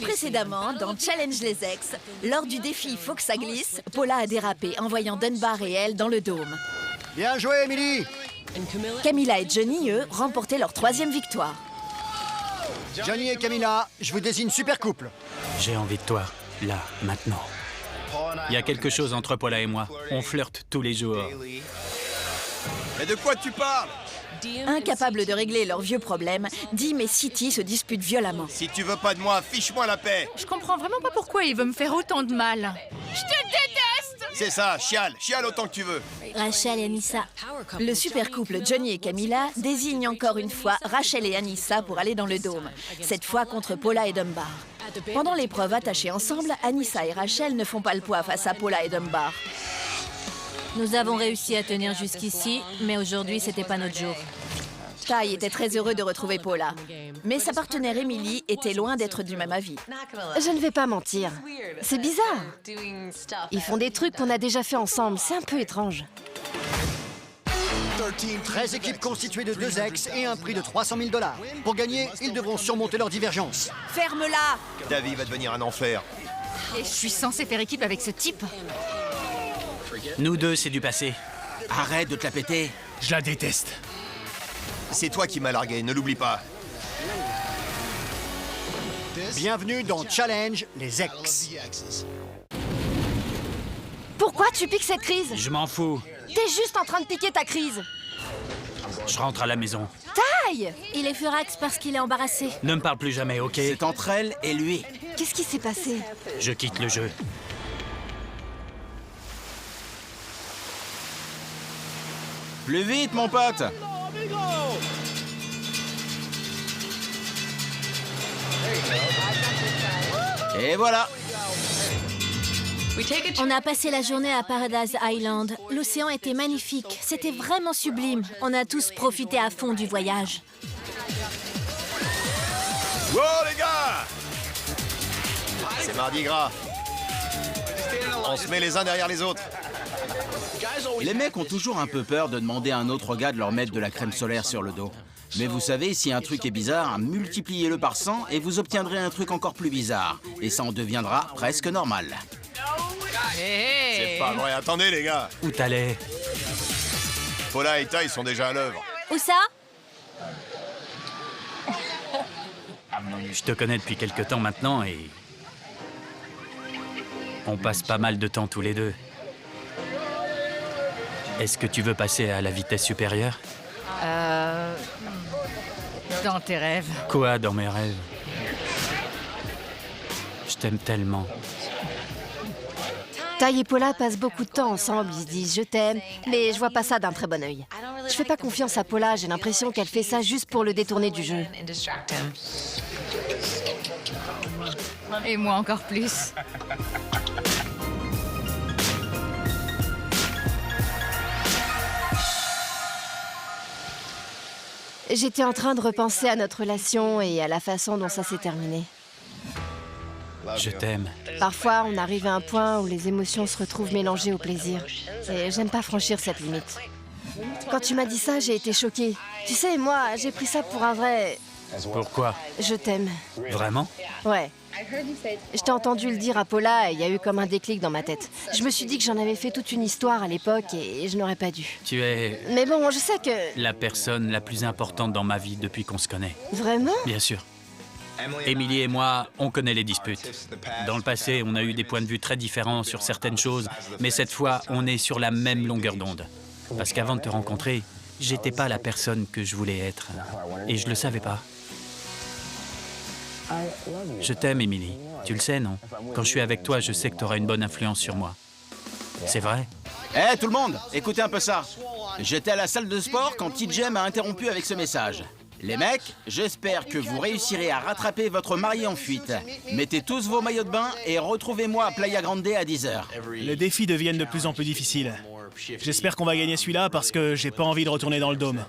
Précédemment, dans Challenge les Ex, lors du défi Faut que ça glisse, Paula a dérapé, envoyant Dunbar et elle dans le dôme. Bien joué, Emily. Camilla et Johnny, eux, remportaient leur 3e victoire. Johnny et Camilla, je vous désigne super couple. J'ai envie de toi, là, maintenant. Il y a quelque chose entre Paula et moi. On flirte tous les jours. Mais de quoi tu parles? Incapables de régler leurs vieux problèmes, Dim et City se disputent violemment. Si tu veux pas de moi, fiche-moi la paix. Je comprends vraiment pas pourquoi il veut me faire autant de mal. Je te déteste! C'est ça, chiale autant que tu veux. Rachel et Anissa. Le super couple Johnny et Camilla désigne encore une fois Rachel et Anissa pour aller dans le dôme, cette fois contre Paula et Dunbar. Pendant l'épreuve attachée ensemble, Anissa et Rachel ne font pas le poids face à Paula et Dunbar. Nous avons réussi à tenir jusqu'ici, mais aujourd'hui, c'était pas notre jour. Ty était très heureux de retrouver Paula, mais sa partenaire Emily était loin d'être du même avis. Je ne vais pas mentir. C'est bizarre. Ils font des trucs qu'on a déjà fait ensemble. C'est un peu étrange. 13 équipes constituées de 2 ex et un prix de 300 000 $. Pour gagner, ils devront surmonter leurs divergences. Ferme-la! Ta vie va devenir un enfer. Et je suis censée faire équipe avec ce type. Nous deux, c'est du passé. Arrête de te la péter. Je la déteste. C'est toi qui m'as largué, ne l'oublie pas. Bienvenue dans Challenge les ex. Pourquoi tu piques cette crise? Je m'en fous. T'es juste en train de piquer ta crise. Je rentre à la maison. Taille! Il est furax parce qu'il est embarrassé. Ne me parle plus jamais, ok? C'est entre elle et lui. Qu'est-ce qui s'est passé? Je quitte le jeu. Plus vite, mon pote. Et voilà. On a passé la journée à Paradise Island. L'océan était magnifique. C'était vraiment sublime. On a tous profité à fond du voyage. Wow, les gars! C'est Mardi Gras. On se met les uns derrière les autres. Les mecs ont toujours un peu peur de demander à un autre gars de leur mettre de la crème solaire sur le dos. Mais vous savez, si un truc est bizarre, multipliez-le par 100 et vous obtiendrez un truc encore plus bizarre. Et ça en deviendra presque normal. C'est pas vrai, attendez les gars. Où t'allais? Paula et Ty sont déjà à l'œuvre. Où ça? Je te connais depuis quelque temps maintenant et... on passe pas mal de temps tous les deux. Est-ce que tu veux passer à la vitesse supérieure? Dans tes rêves. Quoi dans mes rêves? Je t'aime tellement. Ty et Paula passent beaucoup de temps ensemble. Ils se disent « je t'aime », mais je vois pas ça d'un très bon œil. Je fais pas confiance à Paula. J'ai l'impression qu'elle fait ça juste pour le détourner du jeu. Et moi encore plus. J'étais en train de repenser à notre relation et à la façon dont ça s'est terminé. Je t'aime. Parfois, on arrive à un point où les émotions se retrouvent mélangées au plaisir. Et j'aime pas franchir cette limite. Quand tu m'as dit ça, j'ai été choquée. Tu sais, moi, j'ai pris ça pour un vrai... Pourquoi? Je t'aime. Vraiment? Ouais. Je t'ai entendu le dire à Paula et il y a eu comme un déclic dans ma tête. Je me suis dit que j'en avais fait toute une histoire à l'époque et je n'aurais pas dû. Tu es Mais bon, je sais que... la personne la plus importante dans ma vie depuis qu'on se connaît. Vraiment? Bien sûr. Emily et moi, on connaît les disputes. Dans le passé, on a eu des points de vue très différents sur certaines choses, mais cette fois, on est sur la même longueur d'onde. Parce qu'avant de te rencontrer, j'étais pas la personne que je voulais être. Et je le savais pas. Je t'aime, Emily. Tu le sais, non? Quand je suis avec toi, je sais que tu auras une bonne influence sur moi. C'est vrai? Eh, tout le monde, écoutez un peu ça. J'étais à la salle de sport quand TJ m'a interrompu avec ce message. Les mecs, j'espère que vous réussirez à rattraper votre mari en fuite. Mettez tous vos maillots de bain et retrouvez-moi à Playa Grande à 10h. Les défis deviennent de plus en plus difficiles. J'espère qu'on va gagner celui-là parce que j'ai pas envie de retourner dans le dôme.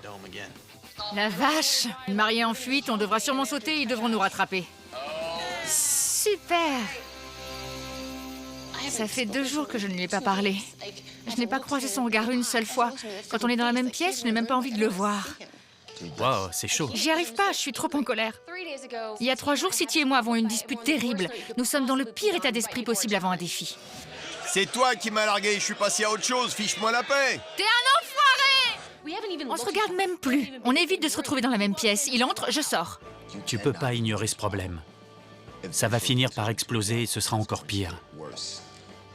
La vache! Marié en fuite, on devra sûrement sauter, ils devront nous rattraper. Super! Ça fait 2 jours que je ne lui ai pas parlé. Je n'ai pas croisé son regard une seule fois. Quand on est dans la même pièce, je n'ai même pas envie de le voir. Wow, c'est chaud. J'y arrive pas, je suis trop en colère. Il y a 3 jours, City et moi avons eu une dispute terrible. Nous sommes dans le pire état d'esprit possible avant un défi. C'est toi qui m'as largué, je suis passé à autre chose, fiche-moi la paix. T'es un enfoiré! On se regarde même plus. On évite de se retrouver dans la même pièce. Il entre, je sors. Tu peux pas ignorer ce problème. Ça va finir par exploser et ce sera encore pire.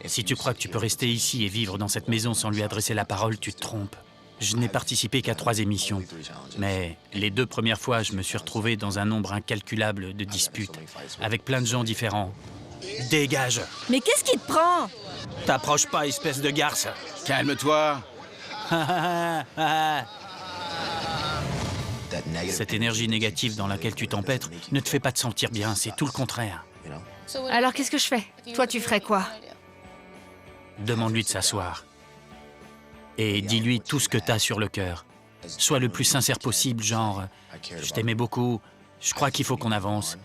Si tu crois que tu peux rester ici et vivre dans cette maison sans lui adresser la parole, tu te trompes. Je n'ai participé qu'à 3 émissions. Mais les 2 premières fois, je me suis retrouvé dans un nombre incalculable de disputes, avec plein de gens différents. Dégage! Mais qu'est-ce qui te prend? T'approches pas, espèce de garce! Calme-toi. Cette énergie négative dans laquelle tu t'empêtres ne te fait pas te sentir bien, c'est tout le contraire. Alors qu'est-ce que je fais? Toi, tu ferais quoi? Demande-lui de s'asseoir. Et dis-lui tout ce que t'as sur le cœur. Sois le plus sincère possible, genre « Je t'aimais beaucoup, je crois qu'il faut qu'on avance.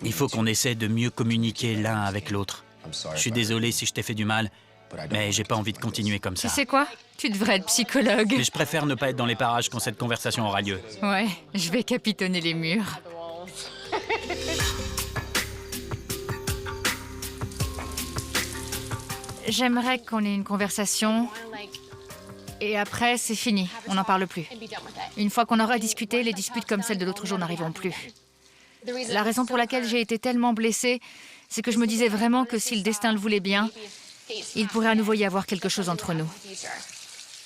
Il faut qu'on essaie de mieux communiquer l'un avec l'autre. Je suis désolé si je t'ai fait du mal, mais j'ai pas envie de continuer comme ça. Tu sais quoi? Tu devrais être psychologue. Mais je préfère ne pas être dans les parages quand cette conversation aura lieu. Ouais, je vais capitonner les murs. J'aimerais qu'on ait une conversation. Et après, c'est fini. On n'en parle plus. Une fois qu'on aura discuté, les disputes comme celle de l'autre jour n'arriveront plus. La raison pour laquelle j'ai été tellement blessée, c'est que je me disais vraiment que si le destin le voulait bien, il pourrait à nouveau y avoir quelque chose entre nous.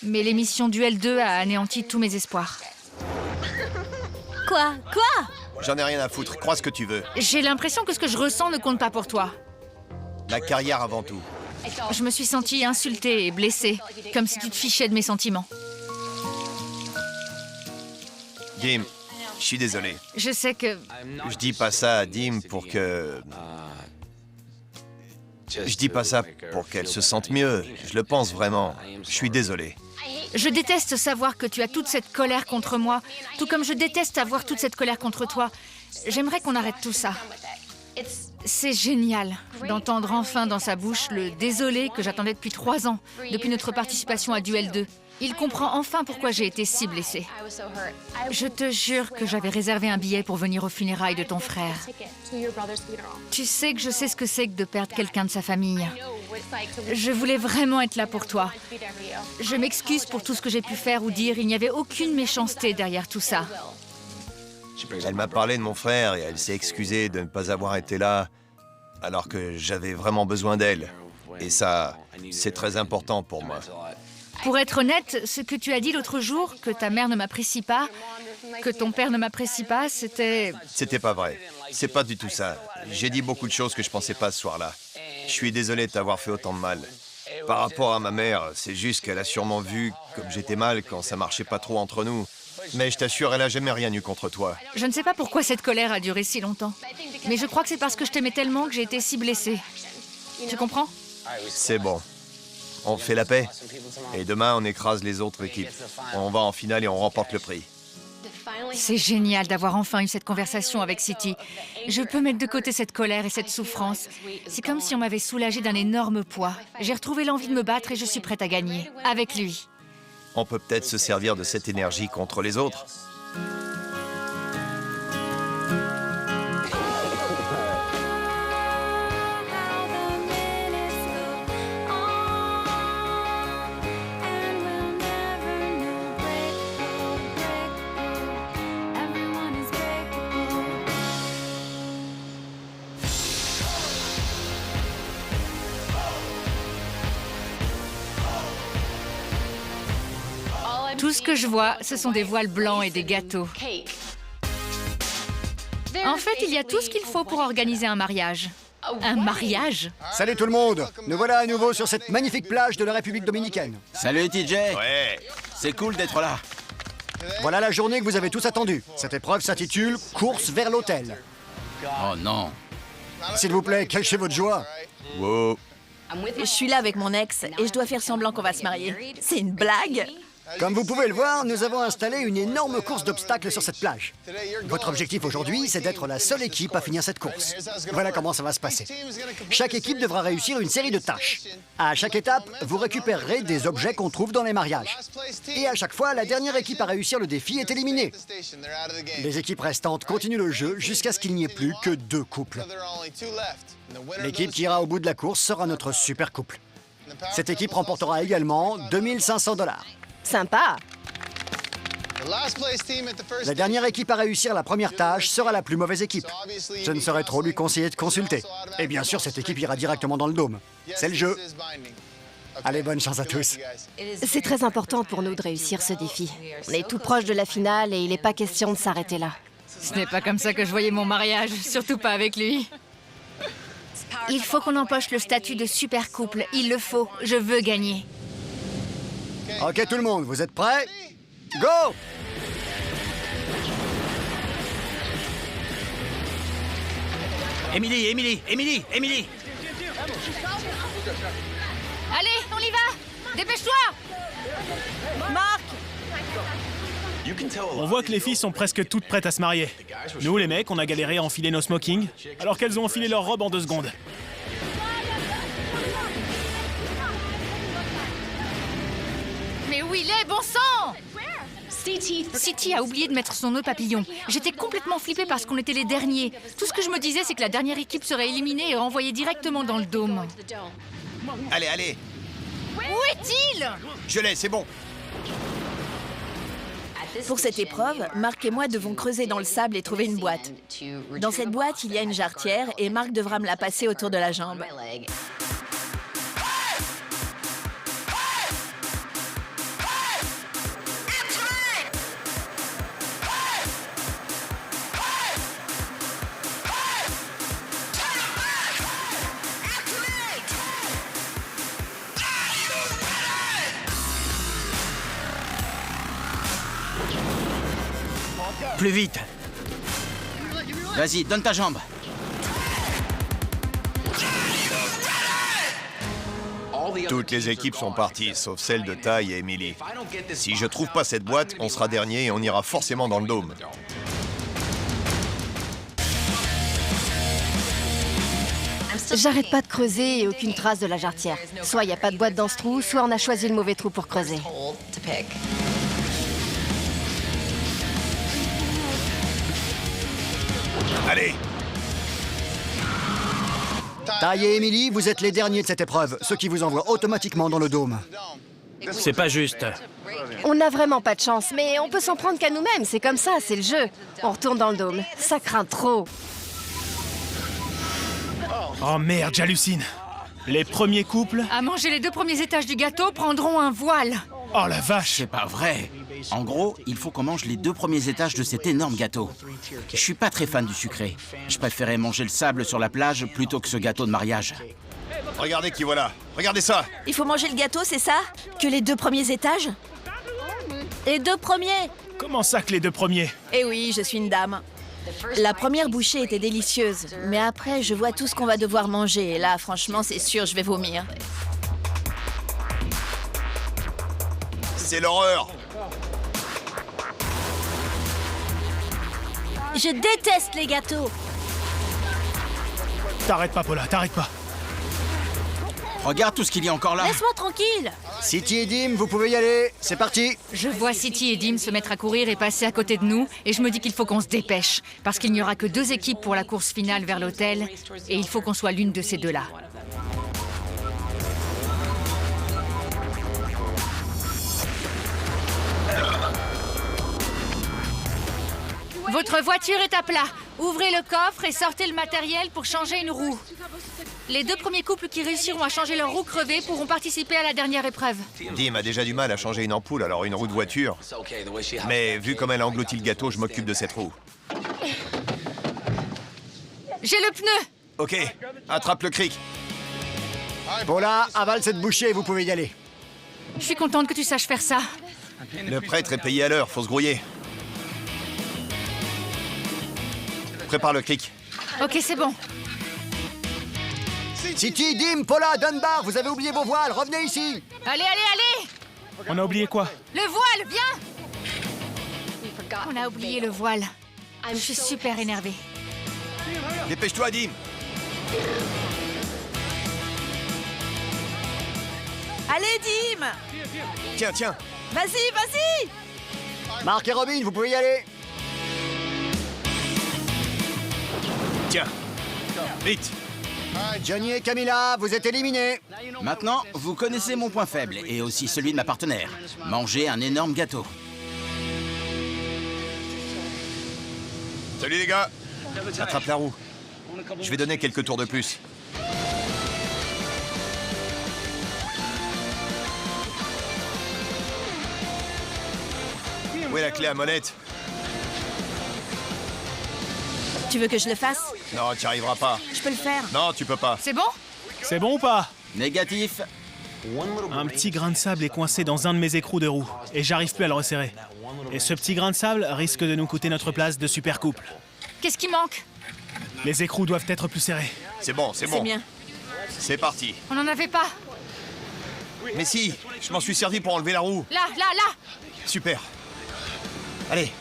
Mais l'émission Duel 2 a anéanti tous mes espoirs. Quoi? J'en ai rien à foutre, crois ce que tu veux. J'ai l'impression que ce que je ressens ne compte pas pour toi. La carrière avant tout. Je me suis sentie insultée et blessée, comme si tu te fichais de mes sentiments. Dim, je suis désolé. Je sais que... Je dis pas ça à Dim pour que... Je dis pas ça pour qu'elle se sente mieux. Je le pense vraiment. Je suis désolé. Je déteste savoir que tu as toute cette colère contre moi, tout comme je déteste avoir toute cette colère contre toi. J'aimerais qu'on arrête tout ça. C'est génial d'entendre enfin dans sa bouche le « désolé » que j'attendais depuis 3 ans, depuis notre participation à Duel 2. Il comprend enfin pourquoi j'ai été si blessée. Je te jure que j'avais réservé un billet pour venir aux funérailles de ton frère. Tu sais que je sais ce que c'est que de perdre quelqu'un de sa famille. Je voulais vraiment être là pour toi. Je m'excuse pour tout ce que j'ai pu faire ou dire. Il n'y avait aucune méchanceté derrière tout ça. Elle m'a parlé de mon frère et elle s'est excusée de ne pas avoir été là alors que j'avais vraiment besoin d'elle. Et ça, c'est très important pour moi. Pour être honnête, ce que tu as dit l'autre jour, que ta mère ne m'apprécie pas, que ton père ne m'apprécie pas, c'était... C'était pas vrai. C'est pas du tout ça. J'ai dit beaucoup de choses que je pensais pas ce soir-là. Je suis désolé de t'avoir fait autant de mal. Par rapport à ma mère, c'est juste qu'elle a sûrement vu comme j'étais mal quand ça marchait pas trop entre nous. Mais je t'assure, elle a jamais rien eu contre toi. Je ne sais pas pourquoi cette colère a duré si longtemps. Mais je crois que c'est parce que je t'aimais tellement que j'ai été si blessée. Tu comprends? C'est bon. On fait la paix. Et demain, on écrase les autres équipes. On va en finale et on remporte le prix. C'est génial d'avoir enfin eu cette conversation avec City. Je peux mettre de côté cette colère et cette souffrance. C'est comme si on m'avait soulagée d'un énorme poids. J'ai retrouvé l'envie de me battre et je suis prête à gagner. Avec lui. On peut peut-être se servir de cette énergie contre les autres. Tout ce que je vois, ce sont des voiles blancs et des gâteaux. En fait, il y a tout ce qu'il faut pour organiser un mariage. Un mariage? Salut tout le monde. Nous voilà à nouveau sur cette magnifique plage de la République dominicaine. Salut TJ. Ouais. C'est cool d'être là. Voilà la journée que vous avez tous attendue. Cette épreuve s'intitule « Course vers l'hôtel Oh non. ». S'il vous plaît, cachez votre joie. Wow. Je suis là avec mon ex et je dois faire semblant qu'on va se marier. C'est une blague? Comme vous pouvez le voir, nous avons installé une énorme course d'obstacles sur cette plage. Votre objectif aujourd'hui, c'est d'être la seule équipe à finir cette course. Voilà comment ça va se passer. Chaque équipe devra réussir une série de tâches. À chaque étape, vous récupérerez des objets qu'on trouve dans les mariages. Et à chaque fois, la dernière équipe à réussir le défi est éliminée. Les équipes restantes continuent le jeu jusqu'à ce qu'il n'y ait plus que 2 couples. L'équipe qui ira au bout de la course sera notre super couple. Cette équipe remportera également 2500 $. Sympa. La dernière équipe à réussir la première tâche sera la plus mauvaise équipe. Ce ne serait trop lui conseiller de consulter. Et bien sûr, cette équipe ira directement dans le dôme. C'est le jeu. Allez, bonne chance à tous. C'est très important pour nous de réussir ce défi. On est tout proche de la finale et il n'est pas question de s'arrêter là. Ce n'est pas comme ça que je voyais mon mariage, surtout pas avec lui. Il faut qu'on empoche le statut de super couple. Il le faut. Je veux gagner. Ok, tout le monde, vous êtes prêts? Go! Émilie! Allez, on y va! Dépêche-toi! Marc! On voit que les filles sont presque toutes prêtes à se marier. Nous, les mecs, on a galéré à enfiler nos smokings, alors qu'elles ont enfilé leurs robes en 2 secondes. Mais où il est, bon sang! City a oublié de mettre son nœud papillon. J'étais complètement flippée parce qu'on était les derniers. Tout ce que je me disais, c'est que la dernière équipe serait éliminée et renvoyée directement dans le dôme. Allez! Où est-il? Je l'ai, c'est bon. Pour cette épreuve, Marc et moi devons creuser dans le sable et trouver une boîte. Dans cette boîte, il y a une jarretière et Marc devra me la passer autour de la jambe. Plus vite! Vas-y, donne ta jambe. Toutes les équipes sont parties, sauf celle de Ty et Emily. Si je trouve pas cette boîte, on sera dernier et on ira forcément dans le dôme. J'arrête pas de creuser et aucune trace de la jarretière. Soit il n'y a pas de boîte dans ce trou, soit on a choisi le mauvais trou pour creuser. Allez! Ty et Emily, vous êtes les derniers de cette épreuve, ce qui vous envoie automatiquement dans le dôme. C'est pas juste. On n'a vraiment pas de chance, mais on peut s'en prendre qu'à nous-mêmes, c'est comme ça, c'est le jeu. On retourne dans le dôme, ça craint trop. Oh merde, j'hallucine. Les premiers couples... À manger les 2 premiers étages du gâteau prendront un voile. Oh la vache! C'est pas vrai. En gros, il faut qu'on mange les 2 premiers étages de cet énorme gâteau. Je suis pas très fan du sucré. Je préférais manger le sable sur la plage plutôt que ce gâteau de mariage. Regardez qui voilà! Regardez ça! Il faut manger le gâteau, c'est ça? Que les 2 premiers étages? Les 2 premiers? Comment ça que les 2 premiers? Eh oui, je suis une dame. La première bouchée était délicieuse, mais après, je vois tout ce qu'on va devoir manger. Et là, franchement, c'est sûr, je vais vomir. C'est l'horreur! Je déteste les gâteaux. T'arrêtes pas, Paula, t'arrêtes pas. Regarde tout ce qu'il y a encore là. Laisse-moi tranquille. City et Dim, vous pouvez y aller, c'est parti. Je vois City et Dim se mettre à courir et passer à côté de nous, et je me dis qu'il faut qu'on se dépêche, parce qu'il n'y aura que 2 équipes pour la course finale vers l'hôtel, et il faut qu'on soit l'une de ces 2-là. Votre voiture est à plat. Ouvrez le coffre et sortez le matériel pour changer une roue. Les 2 premiers couples qui réussiront à changer leur roue crevée pourront participer à la dernière épreuve. Dim a déjà du mal à changer une ampoule, alors une roue de voiture. Mais vu comme elle a englouti le gâteau, je m'occupe de cette roue. J'ai le pneu. Ok, attrape le cric. Paula, avale cette bouchée, vous pouvez y aller. Je suis contente que tu saches faire ça. Le prêtre est payé à l'heure, faut se grouiller. Prépare le cric. Ok, c'est bon. City, Dim, Paula, Dunbar, vous avez oublié vos voiles, revenez ici. Allez, allez, allez! On a oublié quoi? Le voile, viens! On a oublié le voile. Je suis super énervée. Dépêche-toi, Dim. Allez, Dim! Tiens, tiens. Vas-y, vas-y! Marc et Robin, vous pouvez y aller. Tiens. Vite. Johnny et Camilla, vous êtes éliminés. Maintenant, vous connaissez mon point faible et aussi celui de ma partenaire. Manger un énorme gâteau. Salut les gars. Attrape la roue. Je vais donner quelques tours de plus. Où est la clé à molette? Tu veux que je le fasse? Non, tu n'y arriveras pas. Je peux le faire. Non, tu peux pas. C'est bon? C'est bon ou pas? Négatif. Un petit grain de sable est coincé dans un de mes écrous de roue, et j'arrive plus à le resserrer. Et ce petit grain de sable risque de nous coûter notre place de super couple. Qu'est-ce qui manque? Les écrous doivent être plus serrés. C'est bon, c'est bon. C'est bien. C'est parti. On n'en avait pas. Mais si, je m'en suis servi pour enlever la roue. Là, là, là! Super. Allez.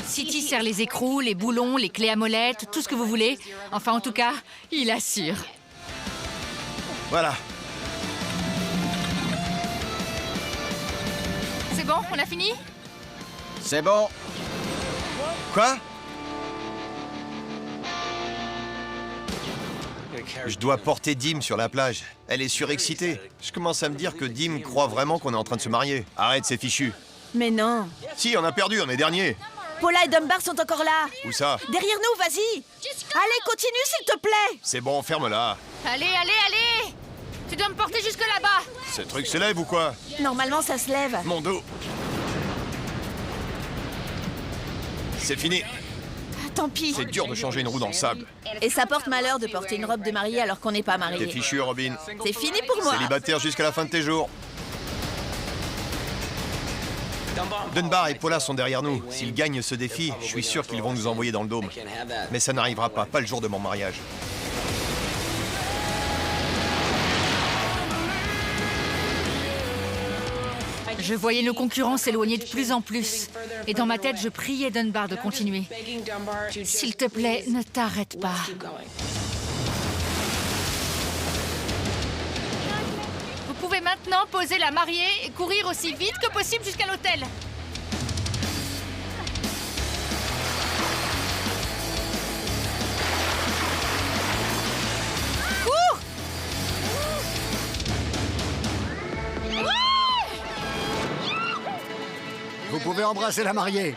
City sert les écrous, les boulons, les clés à molette, tout ce que vous voulez. Enfin, en tout cas, il assure. Voilà. C'est bon, on a fini? C'est bon. Quoi? Je dois porter Dim sur la plage. Elle est surexcitée. Je commence à me dire que Dim croit vraiment qu'on est en train de se marier. Arrête, c'est fichu. Mais non. Si, on a perdu, on est dernier. Paula et Dunbar sont encore là. Où ça? Derrière nous, vas-y. Allez, continue, s'il te plaît. C'est bon, ferme-la. Allez, allez, allez! Tu dois me porter jusque là-bas. Ce truc se lève ou quoi? Normalement, ça se lève. Mon dos. C'est fini. Tant pis. C'est dur de changer une roue dans le sable. Et ça porte malheur de porter une robe de mariée alors qu'on n'est pas T'es marié. fichu, Robin. C'est fini pour moi. Célibataire jusqu'à la fin de tes jours. Dunbar et Paula sont derrière nous. S'ils gagnent ce défi, je suis sûr qu'ils vont nous envoyer dans le dôme. Mais ça n'arrivera pas le jour de mon mariage. Je voyais nos concurrents s'éloigner de plus en plus. Et dans ma tête, je priais Dunbar de continuer. S'il te plaît, ne t'arrête pas. Vous pouvez maintenant poser la mariée et courir aussi vite que possible jusqu'à l'hôtel. Cours! Vous pouvez embrasser la mariée.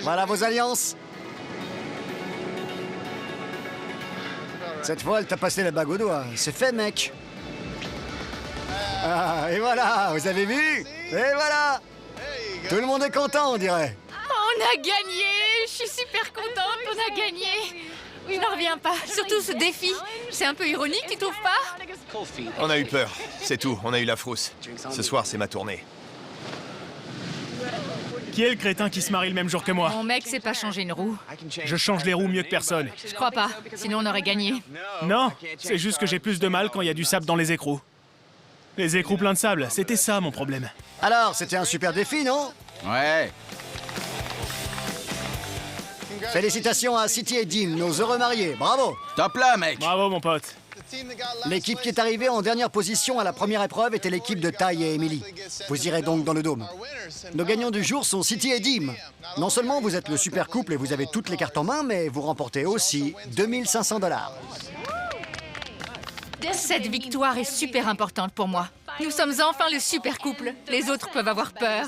Voilà vos alliances. Cette fois, elle t'a passé la bague au doigt. C'est fait, mec. Ah, et voilà, vous avez vu? Et voilà. Tout le monde est content, on dirait. On a gagné! Je suis super contente, on a gagné! Je n'en reviens pas, surtout ce défi. C'est un peu ironique, tu trouves pas? On a eu peur, c'est tout, on a eu la frousse. Ce soir, c'est ma tournée. Qui est le crétin qui se marie le même jour que moi? Mon mec sait pas changer une roue. Je change les roues mieux que personne. Je crois pas, sinon on aurait gagné. Non, c'est juste que j'ai plus de mal quand il y a du sable dans les écrous. Les écrous pleins de sable, c'était ça mon problème. Alors, c'était un super défi, non? Ouais. Félicitations à City et Dim, nos heureux mariés. Bravo. Top là, mec. Bravo mon pote. L'équipe qui est arrivée en dernière position à la première épreuve était l'équipe de Ty et Emily. Vous irez donc dans le dôme. Nos gagnants du jour sont City et Dim. Non seulement vous êtes le super couple et vous avez toutes les cartes en main, mais vous remportez aussi 2500 $. Cette victoire est super importante pour moi. Nous sommes enfin le super couple. Les autres peuvent avoir peur.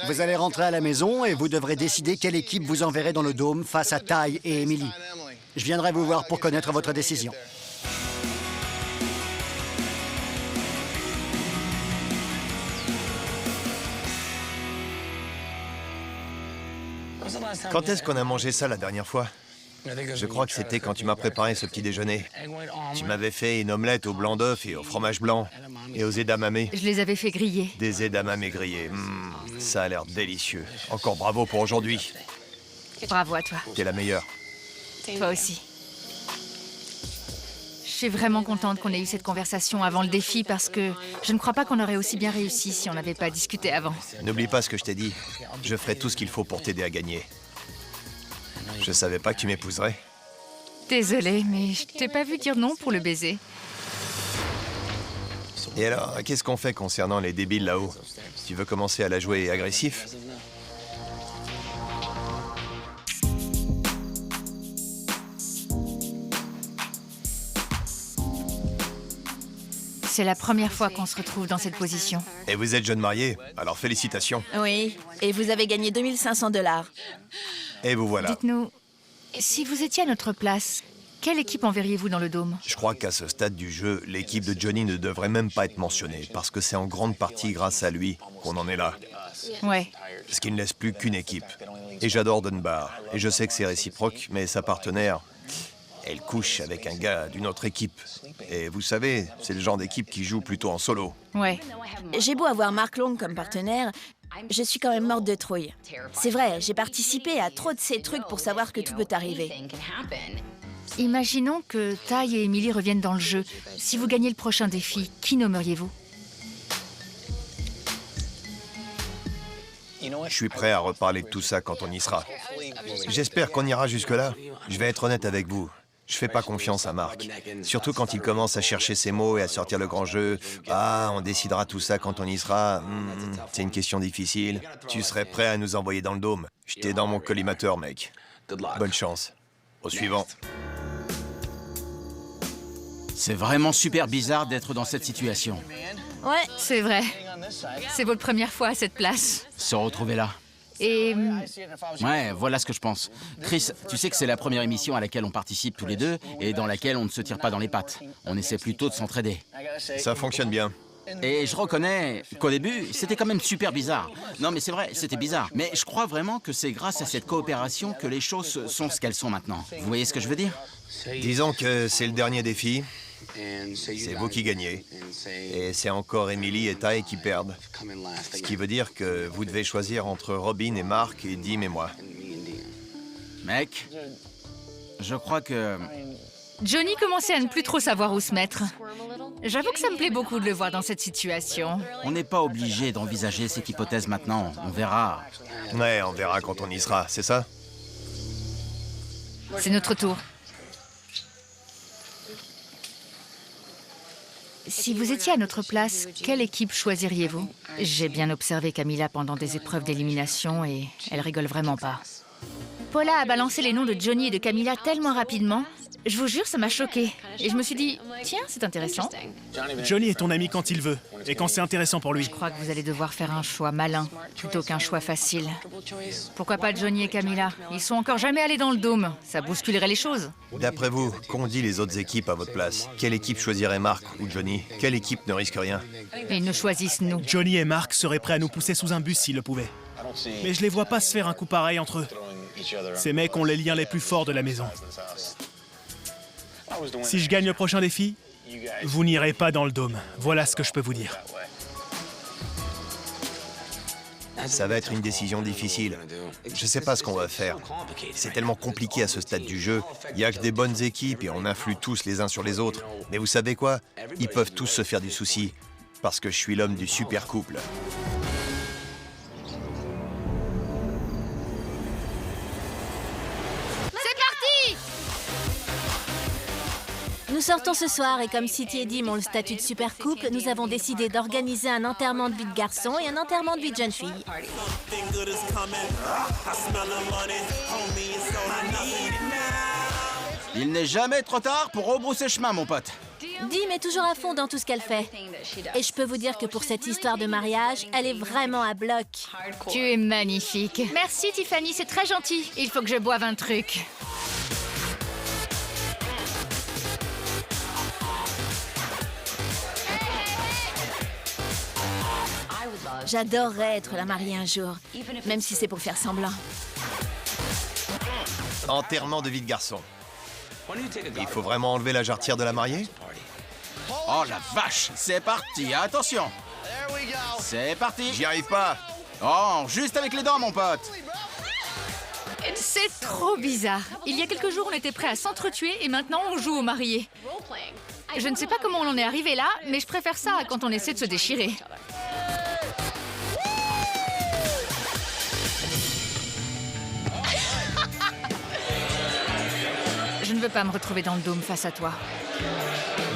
Vous allez rentrer à la maison et vous devrez décider quelle équipe vous enverrez dans le dôme face à Ty et Emily. Je viendrai vous voir pour connaître votre décision. Quand est-ce qu'on a mangé ça la dernière fois? Je crois que c'était quand tu m'as préparé ce petit déjeuner. Tu m'avais fait une omelette au blanc d'œuf et au fromage blanc et aux edamame. Je les avais fait griller. Des edamame grillés. Ça a l'air délicieux. Encore bravo pour aujourd'hui. Bravo à toi. T'es la meilleure. Toi aussi. suis vraiment contente qu'on ait eu cette conversation avant le défi parce que je ne crois pas qu'on aurait aussi bien réussi si on n'avait pas discuté avant. N'oublie pas ce que je t'ai dit. Je ferai tout ce qu'il faut pour t'aider à gagner. Je savais pas que tu m'épouserais. Désolée, mais je t'ai pas vu dire non pour le baiser. Et alors, qu'est-ce qu'on fait concernant les débiles là-haut? Tu veux commencer à la jouer agressif? C'est la première fois qu'on se retrouve dans cette position. Et vous êtes jeune marié, alors félicitations. Oui, et vous avez gagné 2500 $. Et vous voilà. Dites-nous, si vous étiez à notre place, quelle équipe enverriez-vous dans le dôme? Je crois qu'à ce stade du jeu, l'équipe de Johnny ne devrait même pas être mentionnée, parce que c'est en grande partie grâce à lui qu'on en est là. Ouais. Ce qui ne laisse plus qu'une équipe. Et j'adore Dunbar. Et je sais que c'est réciproque, mais sa partenaire, elle couche avec un gars d'une autre équipe. Et vous savez, c'est le genre d'équipe qui joue plutôt en solo. Ouais. J'ai beau avoir Mark Long comme partenaire, je suis quand même morte de trouille. C'est vrai, j'ai participé à trop de ces trucs pour savoir que tout peut arriver. Imaginons que Ty et Emily reviennent dans le jeu. Si vous gagnez le prochain défi, qui nommeriez-vous? Je suis prêt à reparler de tout ça quand on y sera. J'espère qu'on ira jusque-là. Je vais être honnête avec vous. Je fais pas confiance à Mark. Surtout quand il commence à chercher ses mots et à sortir le grand jeu. Ah, on décidera tout ça quand on y sera. C'est une question difficile. Tu serais prêt à nous envoyer dans le dôme? J'étais dans mon collimateur, mec. Bonne chance. Au suivant. C'est vraiment super bizarre d'être dans cette situation. Ouais, c'est vrai. C'est votre première fois à cette place. Se retrouver là. Et Ouais, voilà ce que je pense. Chris, tu sais que c'est la première émission à laquelle on participe tous les deux et dans laquelle on ne se tire pas dans les pattes. On essaie plutôt de s'entraider. Ça fonctionne bien. Et je reconnais qu'au début, c'était quand même super bizarre. Non, mais c'est vrai, c'était bizarre. Mais je crois vraiment que c'est grâce à cette coopération que les choses sont ce qu'elles sont maintenant. Vous voyez ce que je veux dire? Disons que c'est le dernier défi. C'est vous qui gagnez. Et c'est encore Emily et Ty qui perdent. Ce qui veut dire que vous devez choisir entre Robin et Mark et Dim et moi. Mec, je crois que... Johnny commençait à ne plus trop savoir où se mettre. J'avoue que ça me plaît beaucoup de le voir dans cette situation. On n'est pas obligé d'envisager cette hypothèse maintenant. On verra. Ouais, on verra quand on y sera, c'est ça? C'est notre tour. Si vous étiez à notre place, quelle équipe choisiriez-vous? J'ai bien observé Camilla pendant des épreuves d'élimination et elle rigole vraiment pas. Paula a balancé les noms de Johnny et de Camilla tellement rapidement. Je vous jure, ça m'a choquée. Et je me suis dit, tiens, c'est intéressant. Johnny est ton ami quand il veut, et quand c'est intéressant pour lui. Je crois que vous allez devoir faire un choix malin, plutôt qu'un choix facile. Pourquoi pas Johnny et Camilla? Ils sont encore jamais allés dans le dôme. Ça bousculerait les choses. D'après vous, qu'ont dit les autres équipes à votre place? Quelle équipe choisirait Mark ou Johnny? Quelle équipe ne risque rien? Et ils nous choisissent, nous. Johnny et Mark seraient prêts à nous pousser sous un bus s'ils le pouvaient. Mais je les vois pas se faire un coup pareil entre eux. Ces mecs ont les liens les plus forts de la maison. Si je gagne le prochain défi, vous n'irez pas dans le dôme. Voilà ce que je peux vous dire. Ça va être une décision difficile. Je sais pas ce qu'on va faire. C'est tellement compliqué à ce stade du jeu. Il y a que des bonnes équipes et on influe tous les uns sur les autres. Mais vous savez quoi? Ils peuvent tous se faire du souci. Parce que je suis l'homme du super couple. Nous sortons ce soir et comme City et Dim ont le statut de super couple, nous avons décidé d'organiser un enterrement de vie de garçon et un enterrement de vie de jeune fille. Il n'est jamais trop tard pour rebrousser chemin, mon pote. Dim est toujours à fond dans tout ce qu'elle fait. Et je peux vous dire que pour cette histoire de mariage, elle est vraiment à bloc. Tu es magnifique. Merci Tiffany, c'est très gentil. Il faut que je boive un truc. J'adorerais être la mariée un jour, même si c'est pour faire semblant. Enterrement de vie de garçon. Il faut vraiment enlever la jarretière de la mariée? Oh la vache, c'est parti, attention. C'est parti. J'y arrive pas. Oh, juste avec les dents, mon pote. C'est trop bizarre. Il y a quelques jours, on était prêts à s'entretuer et maintenant, on joue aux mariés. Je ne sais pas comment on en est arrivé là, mais je préfère ça à quand on essaie de se déchirer. Je ne veux pas me retrouver dans le dôme face à toi.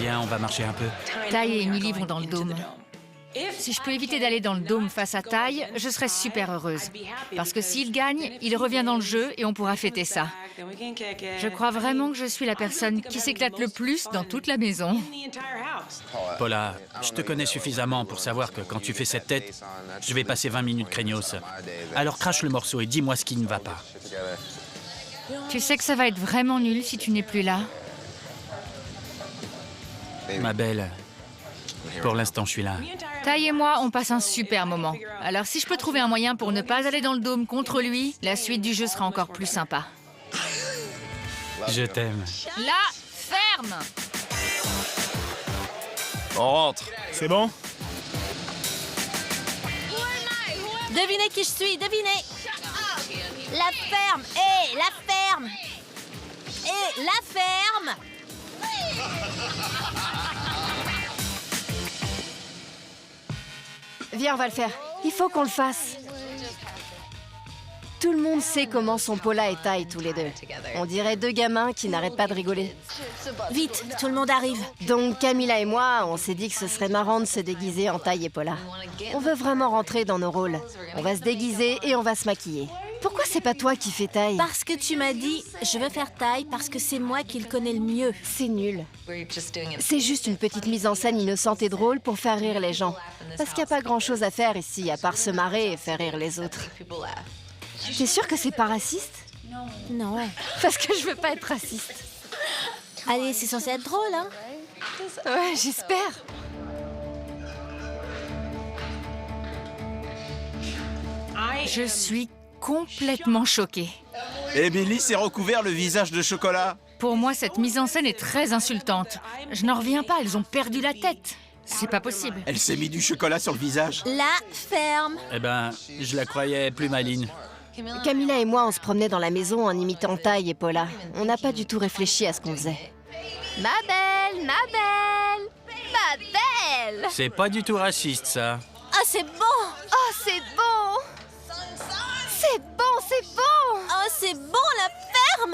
Viens, on va marcher un peu. Ty et Emily vont dans le dôme. Si je peux éviter d'aller dans le dôme face à Ty, je serai super heureuse. Parce que s'il gagne, il revient dans le jeu et on pourra fêter ça. Je crois vraiment que je suis la personne qui s'éclate le plus dans toute la maison. Paula, je te connais suffisamment pour savoir que quand tu fais cette tête, je vais passer 20 minutes craignos. Alors crache le morceau et dis-moi ce qui ne va pas. Tu sais que ça va être vraiment nul si tu n'es plus là. Ma belle, pour l'instant, je suis là. Ty et moi, on passe un super moment. Alors si je peux trouver un moyen pour ne pas aller dans le dôme contre lui, la suite du jeu sera encore plus sympa. Je t'aime. La ferme! On rentre. C'est bon? Devinez qui je suis, devinez. La ferme, hé, la ferme. Hé, la ferme. Viens, on va le faire. Il faut qu'on le fasse. Tout le monde sait comment sont Paula et Ty tous les deux. On dirait deux gamins qui n'arrêtent pas de rigoler. Vite, tout le monde arrive. Donc Camilla et moi, on s'est dit que ce serait marrant de se déguiser en Ty et Paula. On veut vraiment rentrer dans nos rôles. On va se déguiser et on va se maquiller. Pourquoi c'est pas toi qui fais Ty? Parce que tu m'as dit, je veux faire Ty parce que c'est moi qui le connais le mieux. C'est nul. C'est juste une petite mise en scène innocente et drôle pour faire rire les gens. Parce qu'il n'y a pas grand-chose à faire ici, à part se marrer et faire rire les autres. T'es sûr que c'est pas raciste? Non. Parce que je veux pas être raciste. Allez, c'est censé être drôle, hein? Ouais, j'espère. Je suis complètement choquée. Emily s'est recouvert le visage de chocolat. Pour moi, cette mise en scène est très insultante. Je n'en reviens pas, elles ont perdu la tête. C'est pas possible. Elle s'est mis du chocolat sur le visage. La ferme. Eh ben, je la croyais plus maligne. Camilla et moi, on se promenait dans la maison en imitant Ty et Paula. On n'a pas du tout réfléchi à ce qu'on faisait. Ma belle, ma belle, ma belle. C'est pas du tout raciste, ça. Ah, c'est bon. Oh, c'est bon! C'est bon, c'est bon! Oh, c'est bon, la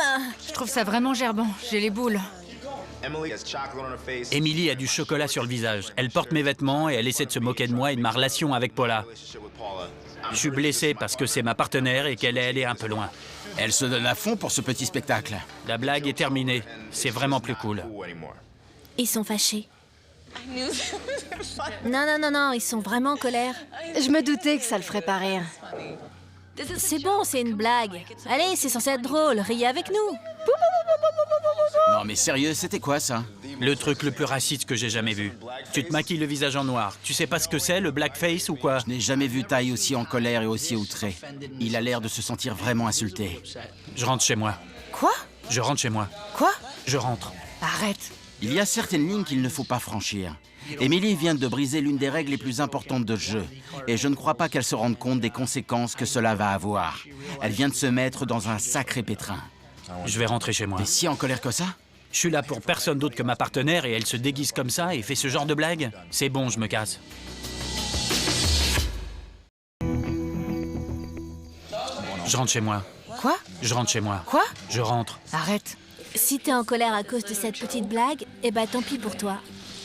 ferme. Je trouve ça vraiment gerbant. J'ai les boules. Emily a du chocolat sur le visage. Elle porte mes vêtements et elle essaie de se moquer de moi et de ma relation avec Paula. Je suis blessé parce que c'est ma partenaire et qu'elle est allée un peu loin. Elle se donne à fond pour ce petit spectacle. La blague est terminée. C'est vraiment plus cool. Ils sont fâchés. Non, non, non, non, ils sont vraiment en colère. Je me doutais que ça le ferait pas rire. C'est bon, c'est une blague. Allez, c'est censé être drôle, riez avec nous. Non mais sérieux, c'était quoi ça? Le truc le plus raciste que j'ai jamais vu. Tu te maquilles le visage en noir. Tu sais pas ce que c'est, le blackface ou quoi? Je n'ai jamais vu Ty aussi en colère et aussi outré. Il a l'air de se sentir vraiment insulté. Je rentre chez moi. Quoi? Je rentre chez moi. Quoi? Je rentre. Arrête. Il y a certaines lignes qu'il ne faut pas franchir. Emily vient de briser l'une des règles les plus importantes de ce jeu. Et je ne crois pas qu'elle se rende compte des conséquences que cela va avoir. Elle vient de se mettre dans un sacré pétrin. Je vais rentrer chez moi. T'es si en colère que ça? Je suis là pour personne d'autre que ma partenaire et elle se déguise comme ça et fait ce genre de blague. C'est bon, je me casse. Je rentre chez moi. Quoi? Je rentre chez moi. Quoi? Je rentre. Arrête. Si t'es en colère à cause de cette petite blague, eh ben tant pis pour toi.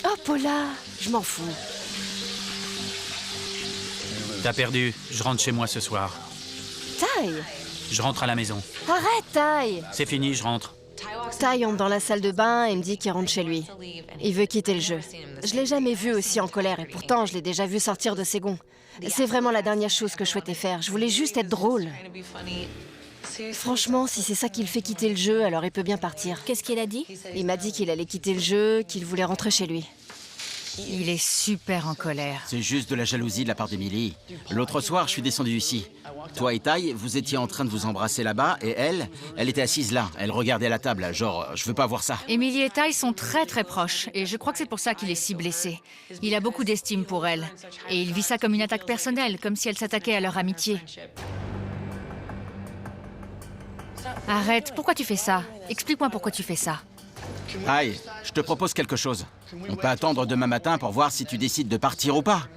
Oh, Paula, je m'en fous. T'as perdu. Je rentre chez moi ce soir. Ty! Je rentre à la maison. Arrête, Ty! C'est fini, je rentre. Ty entre dans la salle de bain et me dit qu'il rentre chez lui. Il veut quitter le jeu. Je l'ai jamais vu aussi en colère et pourtant je l'ai déjà vu sortir de ses gonds. C'est vraiment la dernière chose que je souhaitais faire. Je voulais juste être drôle. Franchement, si c'est ça qui le fait quitter le jeu, alors il peut bien partir. Qu'est-ce qu'il a dit? Il m'a dit qu'il allait quitter le jeu, qu'il voulait rentrer chez lui. Il est super en colère. C'est juste de la jalousie de la part d'Emily. L'autre soir, je suis descendu ici. Toi et Ty, vous étiez en train de vous embrasser là-bas et elle était assise là. Elle regardait la table, genre, je veux pas voir ça. Emily et Ty sont très très proches et je crois que c'est pour ça qu'il est si blessé. Il a beaucoup d'estime pour elle et il vit ça comme une attaque personnelle, comme si elle s'attaquait à leur amitié. Arrête, pourquoi tu fais ça? Explique-moi pourquoi tu fais ça. Aïe, je te propose quelque chose. On peut attendre demain matin pour voir si tu décides de partir ou pas.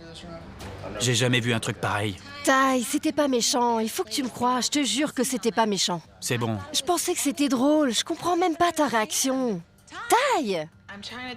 J'ai jamais vu un truc pareil. Ty, c'était pas méchant. Il faut que tu me croies. Je te jure que c'était pas méchant. C'est bon. Je pensais que c'était drôle. Je comprends même pas ta réaction. Ty!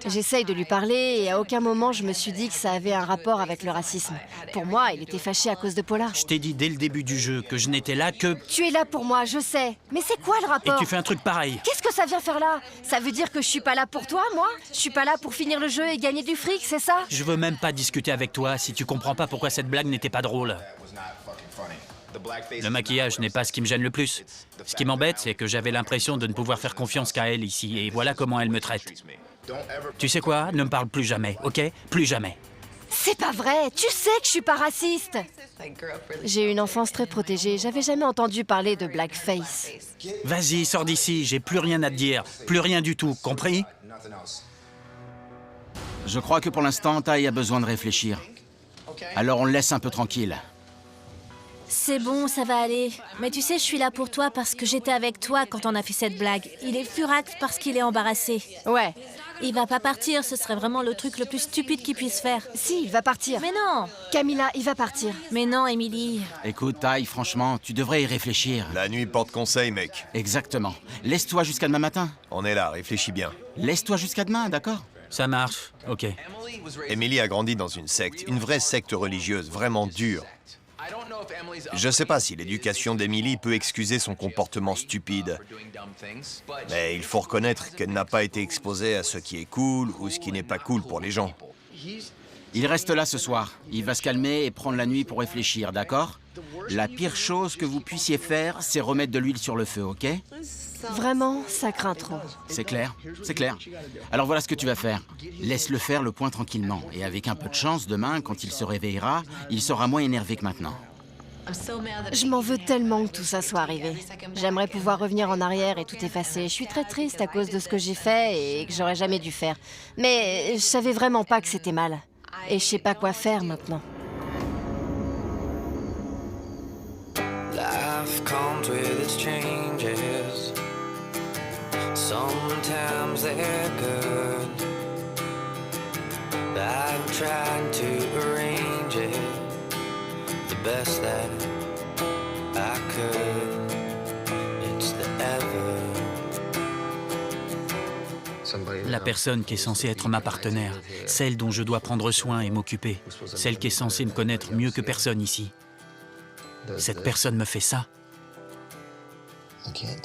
J'essaye de lui parler et à aucun moment je me suis dit que ça avait un rapport avec le racisme. Pour moi, il était fâché à cause de Paula. Je t'ai dit dès le début du jeu que je n'étais là que... Tu es là pour moi, je sais. Mais c'est quoi le Et rapport? tu fais un truc pareil. Qu'est-ce que ça vient faire là? Ça veut dire que je suis pas là pour toi, moi? Je suis pas là pour finir le jeu et gagner du fric, c'est ça? Je veux même pas discuter avec toi si tu comprends pas pourquoi cette blague n'était pas drôle. Le maquillage n'est pas ce qui me gêne le plus. Ce qui m'embête, c'est que j'avais l'impression de ne pouvoir faire confiance qu'à elle ici, et voilà comment elle me traite. Tu sais quoi? Ne me parle plus jamais, ok? Plus jamais. C'est pas vrai, tu sais que je suis pas raciste. J'ai eu une enfance très protégée, j'avais jamais entendu parler de blackface. Vas-y, sors d'ici, j'ai plus rien à te dire. Plus rien du tout, compris? Je crois que pour l'instant, Ty a besoin de réfléchir. Alors on le laisse un peu tranquille. C'est bon, ça va aller. Mais tu sais, je suis là pour toi parce que j'étais avec toi quand on a fait cette blague. Il est furax parce qu'il est embarrassé. Ouais. Il va pas partir, ce serait vraiment le truc le plus stupide qu'il puisse faire. Si, il va partir. Mais non! Camilla, il va partir. Mais non, Emily. Écoute, Ty, franchement, tu devrais y réfléchir. La nuit porte conseil, mec. Exactement. Laisse-toi jusqu'à demain matin. On est là, réfléchis bien. Laisse-toi jusqu'à demain, d'accord? Ça marche, ok. Emily a grandi dans une secte, une vraie secte religieuse, vraiment dure. Je sais pas si l'éducation d'Emily peut excuser son comportement stupide. Mais il faut reconnaître qu'elle n'a pas été exposée à ce qui est cool ou ce qui n'est pas cool pour les gens. Il reste là ce soir. Il va se calmer et prendre la nuit pour réfléchir, d'accord? La pire chose que vous puissiez faire, c'est remettre de l'huile sur le feu, ok? Vraiment, ça craint trop. C'est clair, c'est clair. Alors voilà ce que tu vas faire. Laisse-le faire le point tranquillement. Et avec un peu de chance, demain, quand il se réveillera, il sera moins énervé que maintenant. Je m'en veux tellement que tout ça soit arrivé. J'aimerais pouvoir revenir en arrière et tout effacer. Je suis très triste à cause de ce que j'ai fait et que j'aurais jamais dû faire. Mais je savais vraiment pas que c'était mal. Et je sais pas quoi faire maintenant. Life comes with its changes. Sometimes they're good. I've tried to arrange it the best that I could. It's the ever. La personne qui est censée être ma partenaire, celle dont je dois prendre soin et m'occuper, celle qui est censée me connaître mieux que personne ici. Cette personne me fait ça.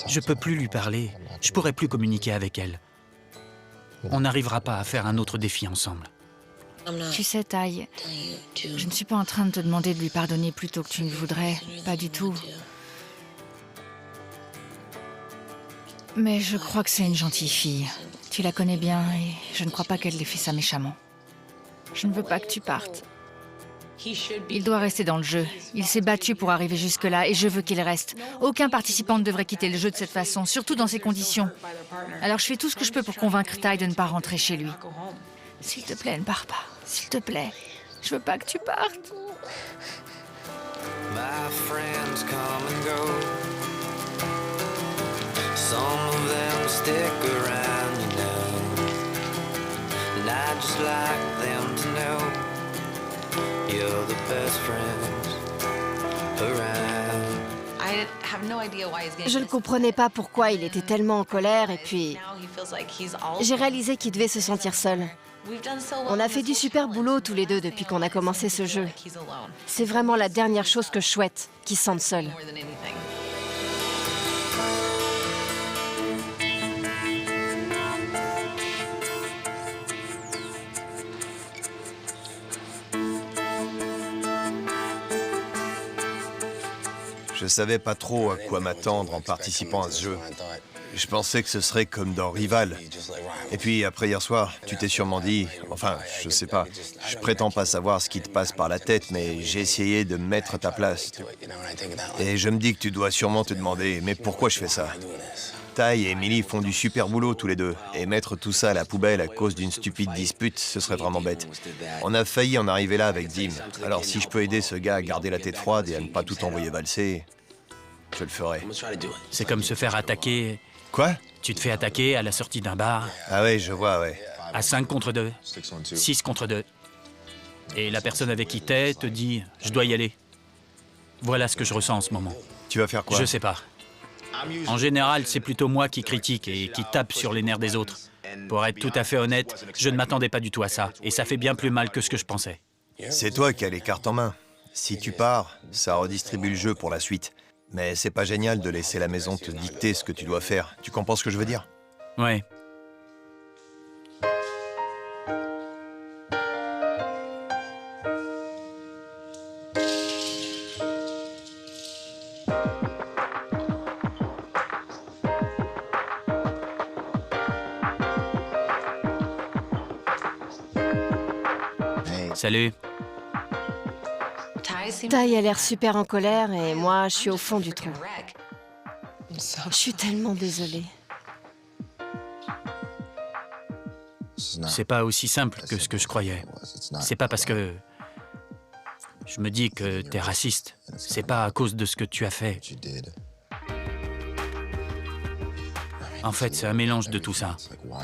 Je peux plus lui parler, je pourrai plus communiquer avec elle. On n'arrivera pas à faire un autre défi ensemble. Tu sais, Ty, je ne suis pas en train de te demander de lui pardonner plutôt que tu ne voudrais. Pas du tout. Mais je crois que c'est une gentille fille. Tu la connais bien et je ne crois pas qu'elle ait fait ça méchamment. Je ne veux pas que tu partes. Il doit rester dans le jeu. Il s'est battu pour arriver jusque-là et je veux qu'il reste. Aucun participant ne devrait quitter le jeu de cette façon, surtout dans ces conditions. Alors je fais tout ce que je peux pour convaincre Ty de ne pas rentrer chez lui. S'il te plaît, ne pars pas. S'il te plaît. Je veux pas que tu partes. My friends come and go. Some of them stick around, you know. And I just like them to know you're the best friends around. Je ne comprenais pas pourquoi il était tellement en colère et puis j'ai réalisé qu'il devait se sentir seul. On a fait du super boulot tous les deux depuis qu'on a commencé ce jeu. C'est vraiment la dernière chose que je souhaite, qu'il se sente seul. Je savais pas trop à quoi m'attendre en participant à ce jeu. Je pensais que ce serait comme dans Rival. Et puis après hier soir, tu t'es sûrement dit... Enfin, je sais pas. Je prétends pas savoir ce qui te passe par la tête, mais j'ai essayé de me mettre à ta place. Et je me dis que tu dois sûrement te demander, mais pourquoi je fais ça? Ty et Emily font du super boulot tous les deux. Et mettre tout ça à la poubelle à cause d'une stupide dispute, ce serait vraiment bête. On a failli en arriver là avec Dim. Alors si je peux aider ce gars à garder la tête froide et à ne pas tout envoyer valser, je le ferai. C'est comme se faire attaquer. Quoi? Tu te fais attaquer à la sortie d'un bar, Ah ouais, je vois, ouais. à 5 contre 2, 6 contre 2. Et la personne avec qui t'es te dit « je dois y aller ». Voilà ce que je ressens en ce moment. Tu vas faire quoi? Je sais pas. En général, c'est plutôt moi qui critique et qui tape sur les nerfs des autres. Pour être tout à fait honnête, je ne m'attendais pas du tout à ça. Et ça fait bien plus mal que ce que je pensais. C'est toi qui as les cartes en main. Si tu pars, ça redistribue le jeu pour la suite. Mais c'est pas génial de laisser la maison te dicter ce que tu dois faire. Tu comprends ce que je veux dire? Ouais. Salut. Ty a l'air super en colère et moi, je suis au fond du trou. Je suis tellement désolée. C'est pas aussi simple que ce que je croyais. C'est pas parce que je me dis que t'es raciste. C'est pas à cause de ce que tu as fait. En fait, c'est un mélange de tout ça.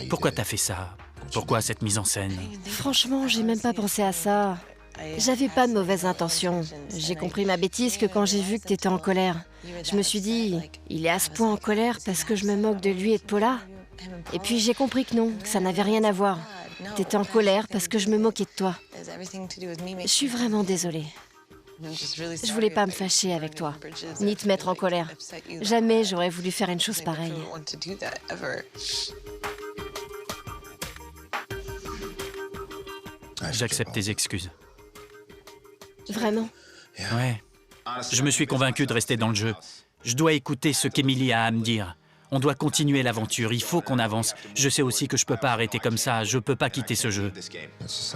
Pourquoi t'as fait ça? Pourquoi cette mise en scène? Franchement, j'ai même pas pensé à ça. J'avais pas de mauvaises intentions. J'ai compris ma bêtise que quand j'ai vu que t'étais en colère. Je me suis dit, il est à ce point en colère parce que je me moque de lui et de Paula. Et puis j'ai compris que non, que ça n'avait rien à voir. T'étais en colère parce que je me moquais de toi. Je suis vraiment désolée. Je voulais pas me fâcher avec toi, ni te mettre en colère. Jamais j'aurais voulu faire une chose pareille. J'accepte tes excuses. Vraiment? Ouais. Je me suis convaincu de rester dans le jeu. Je dois écouter ce qu'Emily a à me dire. On doit continuer l'aventure, il faut qu'on avance. Je sais aussi que je peux pas arrêter comme ça, je peux pas quitter ce jeu.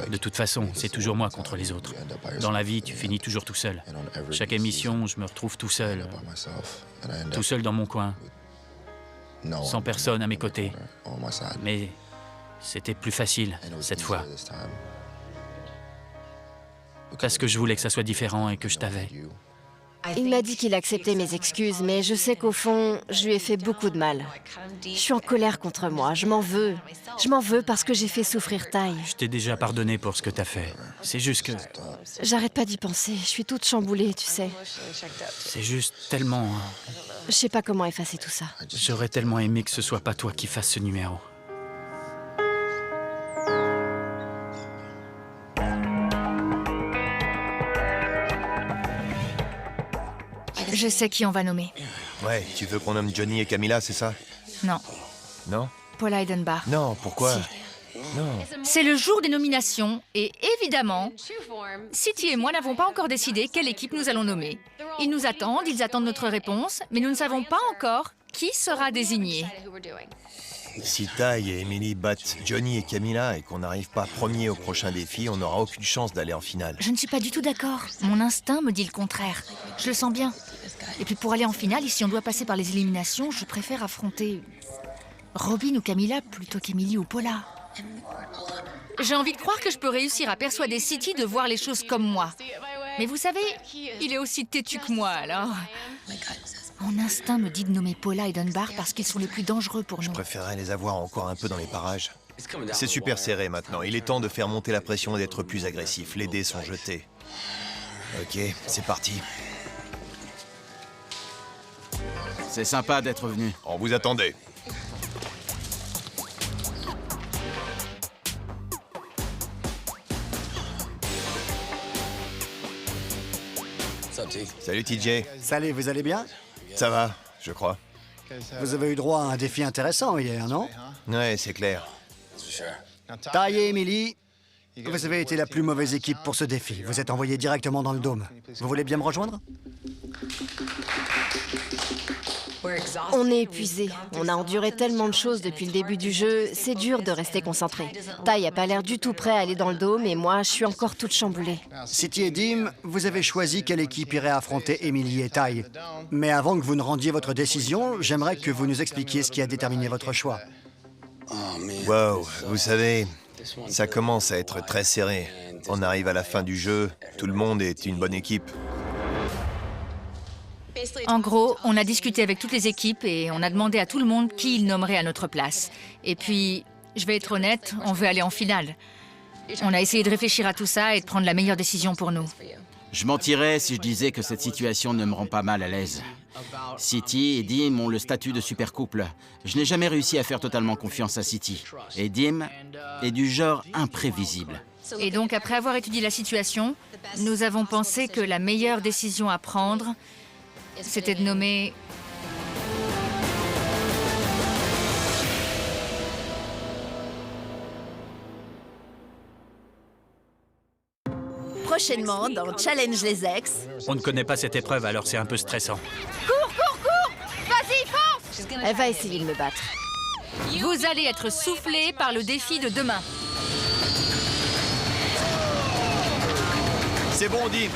De toute façon, c'est toujours moi contre les autres. Dans la vie, tu finis toujours tout seul. Chaque émission, je me retrouve tout seul dans mon coin, sans personne à mes côtés. Mais c'était plus facile cette fois. Parce que je voulais que ça soit différent et que je t'avais. Il m'a dit qu'il acceptait mes excuses, mais je sais qu'au fond, je lui ai fait beaucoup de mal. Je suis en colère contre moi, je m'en veux. Je m'en veux parce que j'ai fait souffrir Ty. Je t'ai déjà pardonné pour ce que t'as fait. C'est juste que... J'arrête pas d'y penser, je suis toute chamboulée, tu sais. C'est juste tellement... Je sais pas comment effacer tout ça. J'aurais tellement aimé que ce soit pas toi qui fasses ce numéro. Je sais qui on va nommer. Ouais, tu veux qu'on nomme Johnny et Camilla, c'est ça? Non, Non? Paula et Dunbar. Non, pourquoi? Non. C'est le jour des nominations et évidemment, City et moi n'avons pas encore décidé quelle équipe nous allons nommer. Ils nous attendent, ils attendent notre réponse, mais nous ne savons pas encore qui sera désigné. Si Ty et Emily battent Johnny et Camilla et qu'on n'arrive pas premier au prochain défi, on n'aura aucune chance d'aller en finale. Je ne suis pas du tout d'accord. Mon instinct me dit le contraire. Je le sens bien. Et puis pour aller en finale, et si on doit passer par les éliminations, je préfère affronter Robin ou Camilla plutôt qu'Emily ou Paula. J'ai envie de croire que je peux réussir à persuader City de voir les choses comme moi. Mais vous savez, il est aussi têtu que moi, alors... Mon instinct me dit de nommer Paula et Dunbar parce qu'ils sont les plus dangereux pour nous. Je préférerais les avoir encore un peu dans les parages. C'est super serré maintenant. Il est temps de faire monter la pression et d'être plus agressif. Les dés sont jetés. Ok, c'est parti. C'est sympa d'être venu. On vous attendait. Salut TJ. Salut, vous allez bien? Ça va, je crois. Vous avez eu droit à un défi intéressant hier, non? Ouais, c'est clair. Ty et Emily, vous avez été la plus mauvaise équipe pour ce défi. Vous êtes envoyés directement dans le dôme. Vous voulez bien me rejoindre? On est épuisés. On a enduré tellement de choses depuis le début du jeu, c'est dur de rester concentré. Ty a pas l'air du tout prêt à aller dans le dôme et moi, je suis encore toute chamboulée. City et Dim, vous avez choisi quelle équipe irait affronter Emily et Ty. Mais avant que vous ne rendiez votre décision, j'aimerais que vous nous expliquiez ce qui a déterminé votre choix. Wow, vous savez, ça commence à être très serré. On arrive à la fin du jeu, tout le monde est une bonne équipe. En gros, on a discuté avec toutes les équipes et on a demandé à tout le monde qui il nommerait à notre place. Et puis, je vais être honnête, on veut aller en finale. On a essayé de réfléchir à tout ça et de prendre la meilleure décision pour nous. Je mentirais si je disais que cette situation ne me rend pas mal à l'aise. City et Dim ont le statut de super couple. Je n'ai jamais réussi à faire totalement confiance à City. Et Dim est du genre imprévisible. Et donc, après avoir étudié la situation, nous avons pensé que la meilleure décision à prendre, c'était de nommer... Prochainement, dans Challenge les ex, On ne connaît pas cette épreuve, alors c'est un peu stressant. Vas-y, fonce! Elle va essayer de me battre. Vous allez être soufflé par le défi de demain. C'est bon, Dim.